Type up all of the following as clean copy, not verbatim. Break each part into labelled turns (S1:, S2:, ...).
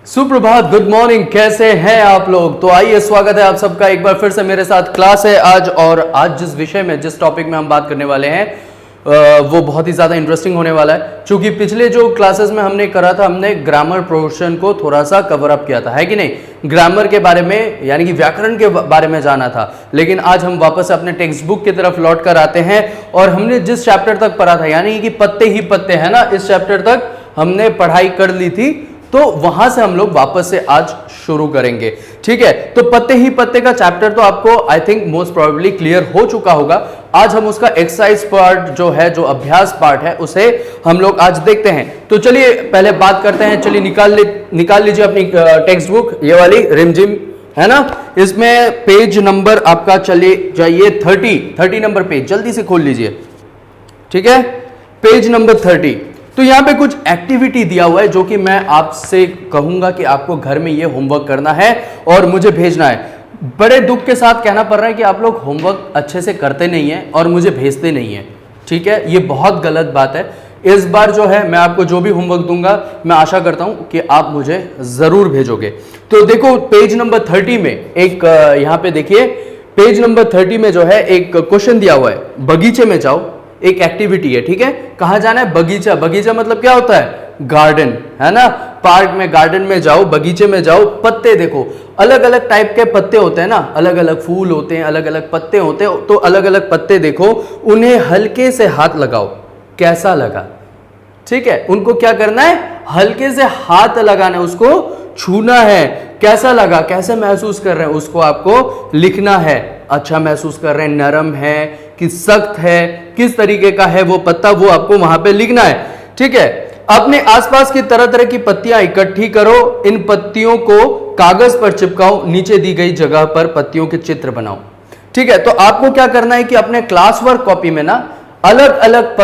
S1: सुप्रभात, good morning, कैसे हैं आप लोग। तो आइए, स्वागत है आप सबका एक बार फिर से मेरे साथ। क्लास है आज, और आज जिस विषय में, जिस टॉपिक में हम बात करने वाले हैं वो बहुत ही ज़्यादा इंटरेस्टिंग होने वाला है। क्योंकि पिछले जो क्लासेस में हमने करा था, हमने ग्रामर पोर्शन को थोड़ा सा कवर अप किया था, है कि नहीं। ग्रामर के बारे में यानी कि व्याकरण के बारे में जाना था। लेकिन आज हम वापस अपने टेक्स्ट बुक की तरफ लौट कर आते हैं, और हमने जिस चैप्टर तक पढ़ा था, यानी कि पत्ते ही पत्ते, है ना, इस चैप्टर तक हमने पढ़ाई कर ली थी। तो वहां से हम लोग वापस से आज शुरू करेंगे, ठीक है। तो पत्ते ही पत्ते का चैप्टर तो आपको I think most probably clear हो चुका होगा। आज हम उसका एक्सरसाइज पार्ट जो है, जो अभ्यास पार्ट है, उसे हम लोग आज देखते हैं। तो चलिए पहले बात करते हैं। चलिए निकाल लीजिए अपनी टेक्स्ट बुक, ये वाली रिमझिम, है ना। इसमें पेज नंबर आपका चले जाइए 30 नंबर पेज, जल्दी से खोल लीजिए, ठीक है। Page number 30। तो यहां पे कुछ एक्टिविटी दिया हुआ है, जो कि मैं आपसे कहूंगा कि आपको घर में ये होमवर्क करना है और मुझे भेजना है। बड़े दुख के साथ कहना पड़ रहा है कि आप लोग होमवर्क अच्छे से करते नहीं हैं और मुझे भेजते नहीं हैं, ठीक है। ये बहुत गलत बात है। इस बार जो है, मैं आपको जो भी होमवर्क दूंगा, मैं आशा करता हूं कि आप मुझे जरूर भेजोगे। तो देखो, पेज नंबर 30 में एक यहां पे देखिए, पेज नंबर 30 में जो है एक क्वेश्चन दिया हुआ है, बगीचे में जाओ। एक एक्टिविटी है, ठीक है। कहां जाना है? बगीचा। बगीचा मतलब क्या होता है? गार्डन, है ना। पार्क में, गार्डन में जाओ, बगीचे में जाओ। पत्ते देखो, अलग अलग टाइप के पत्ते होते हैं ना, अलग अलग फूल होते हैं, अलग अलग पत्ते होते हैं। तो अलग अलग पत्ते देखो, उन्हें हल्के से हाथ लगाओ। कैसा लगा? ठीक है, उनको क्या करना है? हल्के से हाथ लगाना है, उसको छूना है। कैसा लगा, कैसे महसूस कर रहे हैं, उसको आपको लिखना है। अच्छा महसूस कर रहे हैं, नरम है कि सख्त है, किस तरीके का है वो पत्ता, वो आपको वहां पे लिखना है, ठीक है। अपने आसपास की तरह तरह की पत्तियां इकट्ठी करो, इन पत्तियों को कागज पर चिपकाओ, नीचे दी गई जगह पर पत्तियों के चित्र बनाओ, ठीक है। तो आपको क्या करना है कि अपने क्लास वर्क कॉपी में ना अलग अलग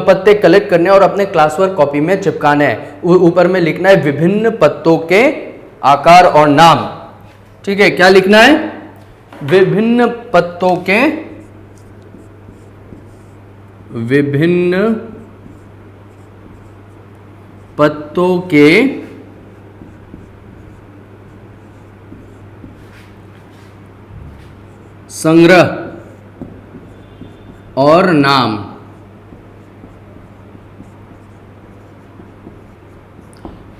S1: पत्ते कलेक्ट करने और अपने क्लास वर्क कॉपी में चिपकाने हैं। ऊपर में लिखना है विभिन्न पत्तों के आकार और नाम, ठीक है। क्या लिखना है? विभिन्न पत्तों के, विभिन्न पत्तों के संग्रह और नाम।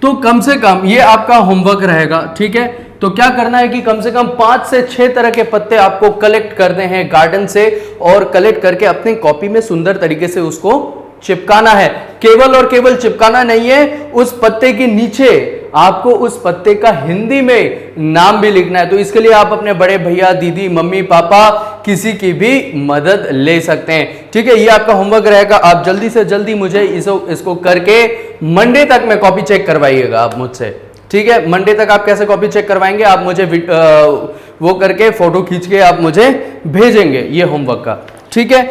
S1: तो कम से कम ये आपका होमवर्क रहेगा, ठीक है। तो क्या करना है कि कम से कम 5 से 6 तरह के पत्ते आपको कलेक्ट करने हैं गार्डन से, और कलेक्ट करके अपनी कॉपी में सुंदर तरीके से उसको चिपकाना है। केवल और केवल चिपकाना नहीं है, उस पत्ते के नीचे आपको उस पत्ते का हिंदी में नाम भी लिखना है। तो इसके लिए आप अपने बड़े भैया, दीदी, मम्मी, पापा, किसी की भी मदद ले सकते हैं, ठीक है। ये आपका होमवर्क रहेगा। आप जल्दी से जल्दी मुझे इसको करके मंडे तक में कॉपी चेक करवाइएगा आप मुझसे, ठीक है। मंडे तक आप कैसे कॉपी चेक करवाएंगे? आप मुझे वो करके फोटो खींच के आप मुझे भेजेंगे ये होमवर्क का, ठीक है।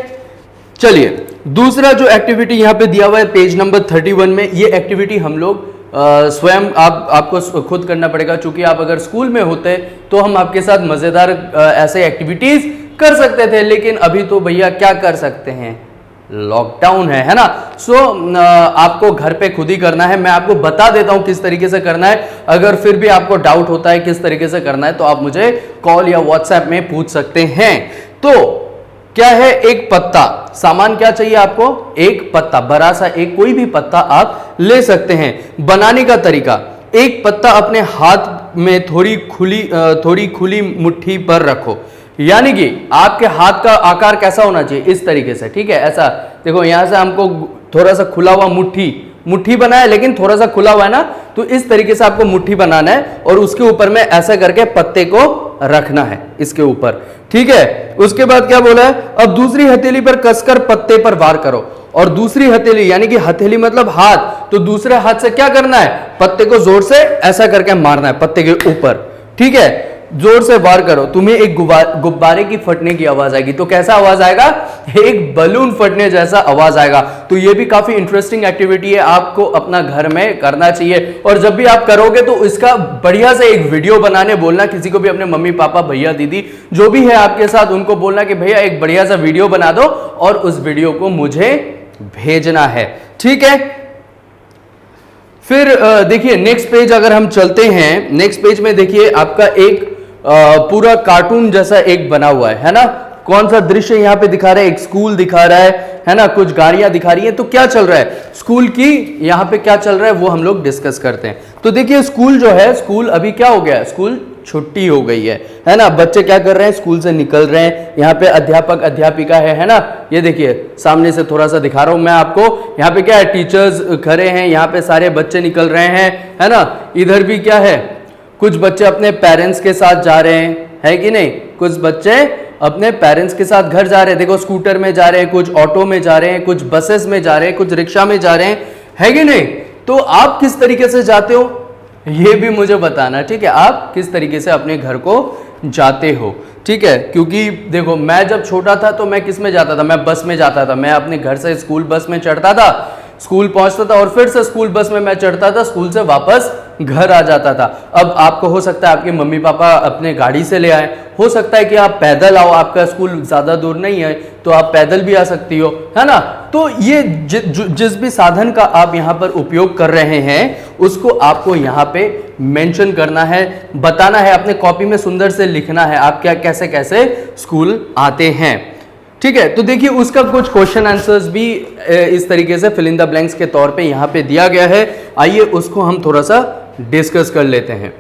S1: चलिए, दूसरा जो एक्टिविटी यहां पे दिया हुआ है पेज नंबर 31 में, ये एक्टिविटी हम लोग स्वयं आपको खुद करना पड़ेगा। चूंकि आप अगर स्कूल में होते तो हम आपके साथ मजेदार ऐसे एक्टिविटीज कर सकते थे, लेकिन अभी तो भैया क्या कर सकते हैं, लॉकडाउन है ना। सो आपको घर पे खुद ही करना है। मैं आपको बता देता हूं किस तरीके से करना है। अगर फिर भी आपको डाउट होता है किस तरीके से करना है, तो आप मुझे कॉल या व्हाट्सएप में पूछ सकते हैं। तो क्या है? एक पत्ता। सामान क्या चाहिए आपको? एक पत्ता, बड़ा सा एक कोई भी पत्ता आप ले सकते हैं। बनाने का तरीका, एक पत्ता अपने हाथ में थोड़ी खुली मुट्ठी पर रखो। यानी कि आपके हाथ का आकार कैसा होना चाहिए? इस तरीके से, ठीक है। ऐसा देखो, यहां से हमको थोड़ा सा खुला हुआ मुट्ठी बना है, लेकिन थोड़ा सा खुला हुआ है ना, तो इस तरीके से आपको मुट्ठी बनाना है, और उसके ऊपर में ऐसा करके पत्ते को रखना है इसके ऊपर, ठीक है। उसके बाद क्या बोला है? अब दूसरी हथेली पर कसकर पत्ते पर वार करो। और दूसरी हथेली, यानी कि हथेली मतलब हाथ, तो दूसरे हाथ से क्या करना है? पत्ते को जोर से ऐसा करके मारना है पत्ते के ऊपर, ठीक है। जोर से वार करो, तुम्हें एक गुब्बारे की फटने की आवाज आएगी। तो कैसा आवाज आएगा? एक बलून फटने जैसा आवाज आएगा। तो ये भी काफी इंटरेस्टिंग एक्टिविटी है, आपको अपना घर में करना चाहिए। और जब भी आप करोगे तो इसका बढ़िया से एक वीडियो बनाने बोलना, किसी को भी, अपने मम्मी पापा, भैया, दीदी जो भी है आपके साथ, उनको बोलना कि भैया एक बढ़िया सा वीडियो बना दो और उस वीडियो को मुझे भेजना है, ठीक है। फिर देखिए नेक्स्ट पेज अगर हम चलते हैं, नेक्स्ट पेज में देखिए आपका एक पूरा कार्टून जैसा एक बना हुआ है ना। कौन सा दृश्य यहाँ पे दिखा रहा है? एक स्कूल दिखा रहा है ना, कुछ गाड़ियां दिखा रही हैं। तो क्या चल रहा है स्कूल की, यहाँ पे क्या चल रहा है वो हम लोग डिस्कस करते हैं। तो देखिए स्कूल जो है, स्कूल अभी क्या हो गया है, स्कूल छुट्टी हो गई है ना। बच्चे क्या कर रहे हैं, स्कूल से निकल रहे हैं। यहाँ पे अध्यापक अध्यापिका है ना। ये देखिए सामने से थोड़ा सा दिखा रहा हूं मैं आपको। यहाँ पे क्या है, टीचर्स खड़े हैं, यहाँ पे सारे बच्चे निकल रहे हैं, है ना। इधर भी क्या है, कुछ बच्चे अपने पेरेंट्स के साथ जा रहे हैं, है कि नहीं। कुछ बच्चे अपने पेरेंट्स के साथ घर जा रहे हैं। देखो स्कूटर में जा रहे हैं, कुछ ऑटो में जा रहे हैं, कुछ बसेस में जा रहे हैं, कुछ रिक्शा में जा रहे हैं, है कि नहीं। तो आप किस तरीके से जाते हो ये भी मुझे बताना, ठीक है। आप किस तरीके से अपने घर को जाते हो, ठीक है। क्योंकि देखो मैं जब छोटा था तो मैं किस में जाता था, मैं बस में जाता था। मैं अपने घर से स्कूल बस में चढ़ता था, स्कूल पहुंचता था और फिर से स्कूल बस में मैं चढ़ता था, स्कूल से वापस घर आ जाता था। अब आपको हो सकता है आपके मम्मी पापा अपने गाड़ी से ले आए, हो सकता है कि आप पैदल आओ, आपका स्कूल ज्यादा दूर नहीं है तो आप पैदल भी आ सकती हो, है ना। तो ये जिस भी साधन का आप यहाँ पर उपयोग कर रहे हैं उसको आपको यहाँ पे मेंशन करना है, बताना है, अपने कॉपी में सुंदर से लिखना है आप क्या कैसे कैसे स्कूल आते हैं, ठीक है। तो देखिए उसका कुछ क्वेश्चन आंसर्स भी इस तरीके से फिल इन द ब्लैंक्स के तौर पे यहाँ पे दिया गया है। आइए उसको हम थोड़ा सा डिस्कस कर लेते हैं।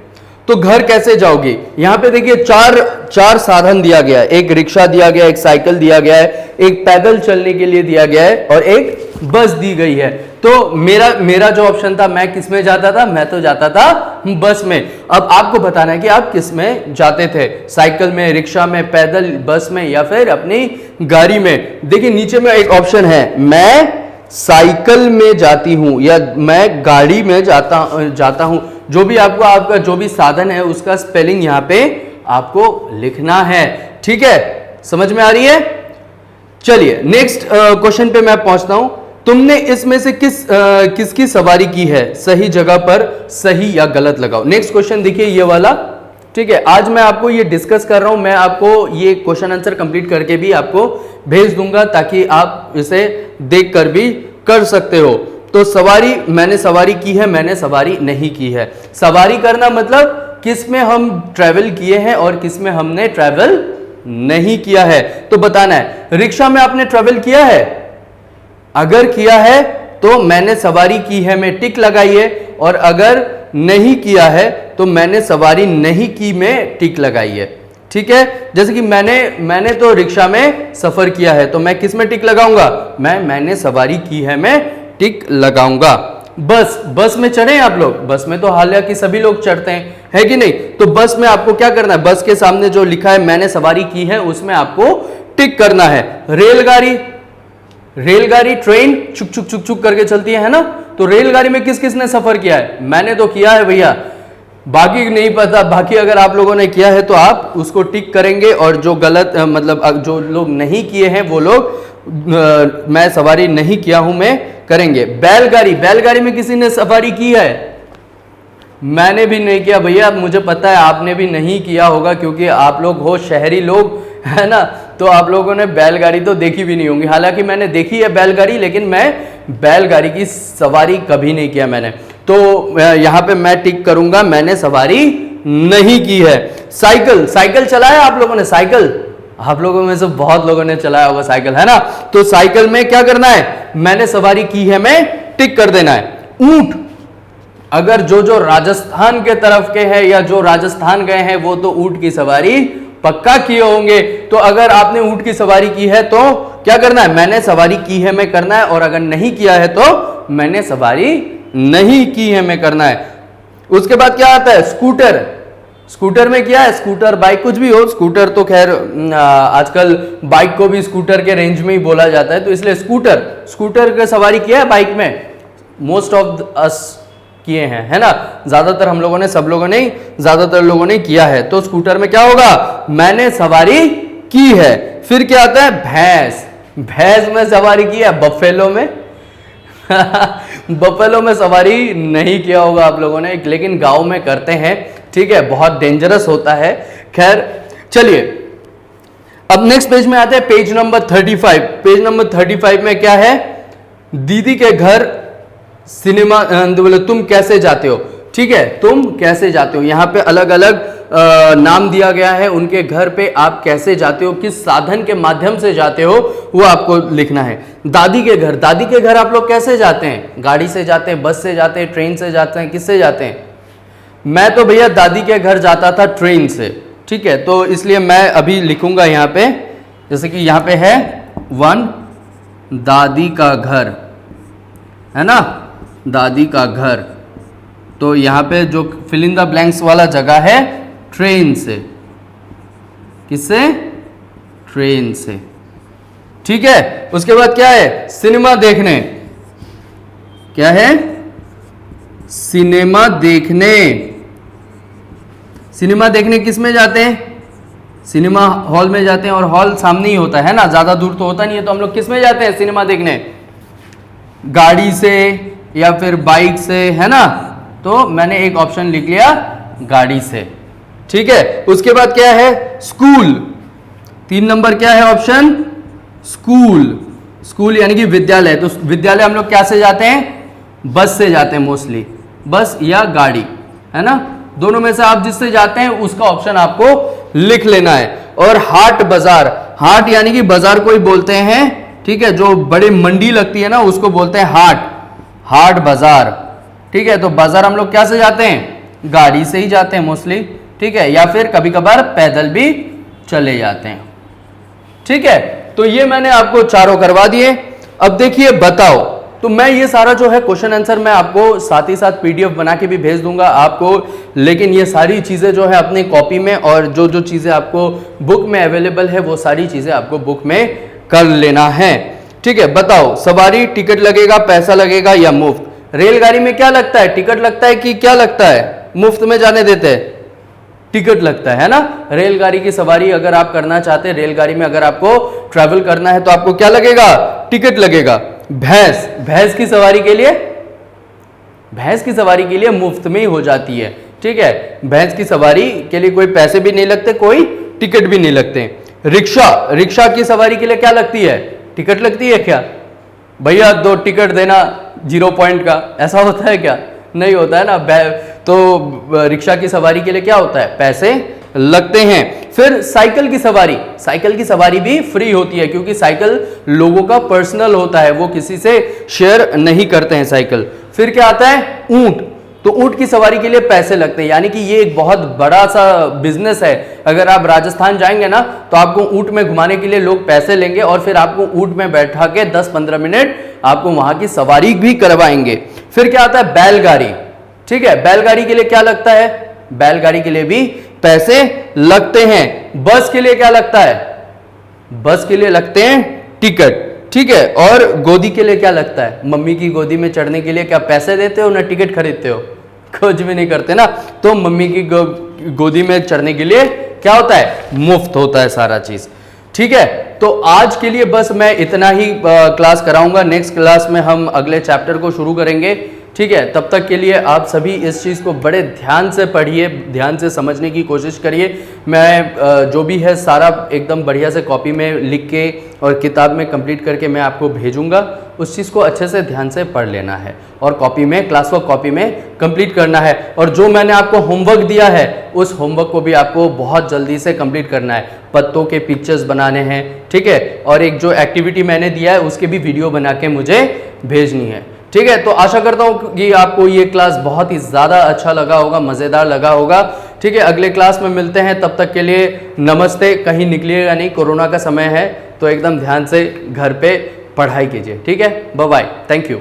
S1: तो घर कैसे जाओगे, यहाँ पे देखिए चार साधन दिया गया है। एक रिक्शा दिया गया है, एक साइकिल दिया गया है, एक पैदल चलने के लिए दिया गया है और एक बस दी गई है। तो मेरा जो ऑप्शन था, मैं किस में जाता था, मैं तो जाता था बस में। अब आपको बताना है कि आप किस में जाते थे, साइकिल में, रिक्शा में, पैदल, बस में या फिर अपनी गाड़ी में। देखिए नीचे में एक ऑप्शन है, मैं साइकिल में जाती हूं या मैं गाड़ी में जाता हूं। जो भी आपका जो भी साधन है उसका स्पेलिंग यहां पे आपको लिखना है, ठीक है। समझ में आ रही है। चलिए नेक्स्ट क्वेश्चन पे मैं पहुंचता हूं। तुमने इसमें से किसकी सवारी की है, सही जगह पर सही या गलत लगाओ। नेक्स्ट क्वेश्चन देखिए ये वाला, ठीक है। आज मैं आपको ये डिस्कस कर रहा हूं, मैं आपको ये क्वेश्चन आंसर कंप्लीट करके भी आपको भेज दूंगा ताकि आप इसे देखकर भी कर सकते हो। तो सवारी, मैंने सवारी की है, मैंने सवारी नहीं की है। सवारी करना मतलब किस में हम ट्रैवल किए हैं और किस में हमने ट्रैवल नहीं किया है, तो बताना है। रिक्शा में आपने ट्रैवल किया है, अगर किया है तो मैंने सवारी की है में टिक लगाइए, और अगर नहीं किया है तो मैंने सवारी नहीं की में टिक लगाइए, ठीक है। जैसे कि मैंने तो रिक्शा में सफर किया है तो मैं किस में टिक लगाऊंगा, मैंने सवारी की है मैं टिक लगाऊंगा। बस में चढ़े आप लोग, बस में तो हालांकि सभी लोग चढ़ते हैं, है कि नहीं। तो बस में आपको क्या करना है, बस के सामने जो लिखा है मैंने सवारी की है उसमें आपको टिक करना है। रेलगाड़ी ट्रेन चुक चुक चुक चुक करके चलती है ना। तो रेलगाड़ी में किसने सफर किया है, मैंने तो किया है भैया, बाकी नहीं पता। बाकी अगर आप लोगों ने किया है तो आप उसको टिक करेंगे, और जो गलत मतलब जो लोग नहीं किए हैं वो लोग मैं सवारी नहीं किया हूं मैं करेंगे। बैलगाड़ी में किसी ने सवारी की है, मैंने भी नहीं किया भैया। मुझे पता है आपने भी नहीं किया होगा क्योंकि आप लोग हो शहरी लोग, है ना। तो आप लोगों ने बैलगाड़ी तो देखी भी नहीं होंगी। हालांकि मैंने देखी है बैलगाड़ी, लेकिन मैं बैलगाड़ी की सवारी कभी नहीं किया मैंने। तो यहां पे मैं टिक करूंगा, मैंने सवारी नहीं की है। साइकिल चलाया आप लोगों ने, साइकिल आप लोगों में से बहुत लोगों ने चलाया होगा साइकिल, है ना। तो साइकिल में क्या करना है, मैंने सवारी की है मैं टिक कर देना है। ऊंट, अगर जो राजस्थान के तरफ के हैं या जो राजस्थान गए हैं वो तो ऊंट की सवारी पक्का किए होंगे। तो अगर आपने ऊंट की सवारी की है तो क्या करना है, मैंने सवारी की है मैं करना है, और अगर नहीं किया है तो मैंने सवारी नहीं की है मैं करना है। उसके बाद क्या आता है, स्कूटर में क्या है, स्कूटर बाइक कुछ भी हो, स्कूटर तो खैर आजकल बाइक को भी स्कूटर के रेंज में ही बोला जाता है, तो इसलिए स्कूटर की सवारी किया है बाइक में, मोस्ट ऑफ अस किए हैं, है ना। ज्यादातर हम लोगों ने, सब लोगों ने, ज्यादातर लोगों ने किया है। तो स्कूटर में क्या होगा, मैंने सवारी की है। फिर क्या आता है, भैंस में सवारी की है, बफेलो में बफेलो में सवारी नहीं किया होगा आप लोगों ने, लेकिन गांव में करते हैं, ठीक है। बहुत डेंजरस होता है। खैर चलिए अब नेक्स्ट पेज में आते हैं, पेज नंबर 35। पेज नंबर 35 में क्या है, दीदी के घर सिनेमा बोले तुम कैसे जाते हो, ठीक है, तुम कैसे जाते हो। यहाँ पे अलग अलग नाम दिया गया है उनके घर पे, आप कैसे जाते हो, किस साधन के माध्यम से जाते हो, वो आपको लिखना है। दादी के घर, दादी के घर आप लोग कैसे जाते हैं, गाड़ी से जाते हैं, बस से जाते हैं, ट्रेन से जाते हैं, किससे जाते हैं। मैं तो भैया दादी के घर जाता था ट्रेन से, ठीक है, तो इसलिए मैं अभी लिखूंगा यहाँ पे, जैसे कि यहाँ पे है 1 दादी का घर, है ना, दादी का घर, तो यहाँ पे जो फिल इन द ब्लैंक्स वाला जगह है ट्रेन से, किससे, ट्रेन से, ठीक है। उसके बाद क्या है, सिनेमा देखने, क्या है, सिनेमा देखने। सिनेमा देखने किस में जाते हैं, सिनेमा हॉल में जाते हैं, और हॉल सामने ही होता है ना, ज्यादा दूर तो होता नहीं है, तो हम लोग किस में जाते हैं सिनेमा देखने, गाड़ी से या फिर बाइक से, है ना, तो मैंने एक ऑप्शन लिख लिया गाड़ी से, ठीक है। उसके बाद क्या है, स्कूल, 3 नंबर क्या है ऑप्शन, स्कूल, स्कूल यानी कि विद्यालय, तो विद्यालय हम लोग कैसे जाते हैं, बस से जाते हैं मोस्टली, बस या गाड़ी, है ना, दोनों में से आप जिससे जाते हैं उसका ऑप्शन आपको लिख लेना है। और हाट बाजार, हाट यानी कि बाजार को ही बोलते हैं, ठीक है, जो बड़ी मंडी लगती है ना उसको बोलते हैं हाट, हाट बाजार, ठीक है। तो बाजार हम लोग कैसे जाते हैं, गाड़ी से ही जाते हैं मोस्टली, ठीक है, या फिर कभी कभार पैदल भी चले जाते हैं, ठीक है। तो ये मैंने आपको चारों करवा दिए। अब देखिए बताओ, तो मैं ये सारा जो है क्वेश्चन आंसर मैं आपको साथ ही साथ पीडीएफ बना के भी भेज दूंगा आपको, लेकिन ये सारी चीजें जो है अपने कॉपी में, और जो जो चीजें आपको बुक में अवेलेबल है वो सारी चीजें आपको बुक में कर लेना है, ठीक है। बताओ, सवारी टिकट लगेगा, पैसा लगेगा या मुफ्त। रेलगाड़ी में क्या लगता है, टिकट लगता है कि क्या लगता है, मुफ्त में जाने देते हैं, टिकट लगता है ना। रेलगाड़ी की सवारी अगर आप करना चाहते हैं, रेलगाड़ी में अगर आपको ट्रैवल करना है तो आपको क्या लगेगा, टिकट लगेगा। भैंस, भैंस की सवारी के लिए, भैंस की सवारी के लिए मुफ्त में ही हो जाती है, ठीक है, भैंस की सवारी के लिए कोई पैसे भी नहीं लगते, कोई टिकट भी नहीं लगते। रिक्शा, रिक्शा की सवारी के लिए क्या लगती है, टिकट लगती है क्या, भैया 2 टिकट देना 0 पॉइंट का, ऐसा होता है क्या, नहीं होता है ना। तो रिक्शा की सवारी के लिए क्या होता है, पैसे लगते हैं। फिर साइकिल की सवारी, साइकिल की सवारी भी फ्री होती है, क्योंकि साइकिल लोगों का पर्सनल होता है, वो किसी से शेयर नहीं करते हैं साइकिल। फिर क्या आता है, ऊंट, तो ऊंट की सवारी के लिए पैसे लगते हैं, यानी कि ये एक बहुत बड़ा सा बिजनेस है। अगर आप राजस्थान जाएंगे ना तो आपको ऊंट में घुमाने के लिए लोग पैसे लेंगे, और फिर आपको ऊंट में बैठा के 10-15 मिनट आपको वहां की सवारी भी करवाएंगे। फिर क्या आता है, बैलगाड़ी, ठीक है, बैलगाड़ी के लिए क्या लगता है, बैलगाड़ी के लिए भी पैसे लगते हैं। बस के लिए क्या लगता है, बस के लिए लगते हैं टिकट, ठीक है। और गोदी के लिए क्या लगता है, मम्मी की गोदी में चढ़ने के लिए क्या पैसे देते हो ना टिकट खरीदते हो, कुछ भी नहीं करते ना। तो मम्मी की गोदी में चढ़ने के लिए क्या होता है, मुफ्त होता है सारा चीज, ठीक है। तो आज के लिए बस मैं इतना ही क्लास कराऊंगा, नेक्स्ट क्लास में हम अगले चैप्टर को शुरू करेंगे, ठीक है। तब तक के लिए आप सभी इस चीज़ को बड़े ध्यान से पढ़िए, ध्यान से समझने की कोशिश करिए। मैं जो भी है सारा एकदम बढ़िया से कॉपी में लिख के और किताब में कंप्लीट करके मैं आपको भेजूंगा, उस चीज़ को अच्छे से ध्यान से पढ़ लेना है और कॉपी में, क्लास वर्क कॉपी में कंप्लीट करना है। और जो मैंने आपको होमवर्क दिया है उस होमवर्क को भी आपको बहुत जल्दी से कंप्लीट करना है। पत्तों के पिक्चर्स बनाने हैं, ठीक है, और एक जो एक्टिविटी मैंने दिया है उसके भी वीडियो बना के मुझे भेजनी है, ठीक है। तो आशा करता हूँ कि आपको ये क्लास बहुत ही ज़्यादा अच्छा लगा होगा, मज़ेदार लगा होगा, ठीक है। अगले क्लास में मिलते हैं, तब तक के लिए नमस्ते। कहीं निकलिएगा नहीं, कोरोना का समय है, तो एकदम ध्यान से घर पे पढ़ाई कीजिए, ठीक है। Bye bye, thank you.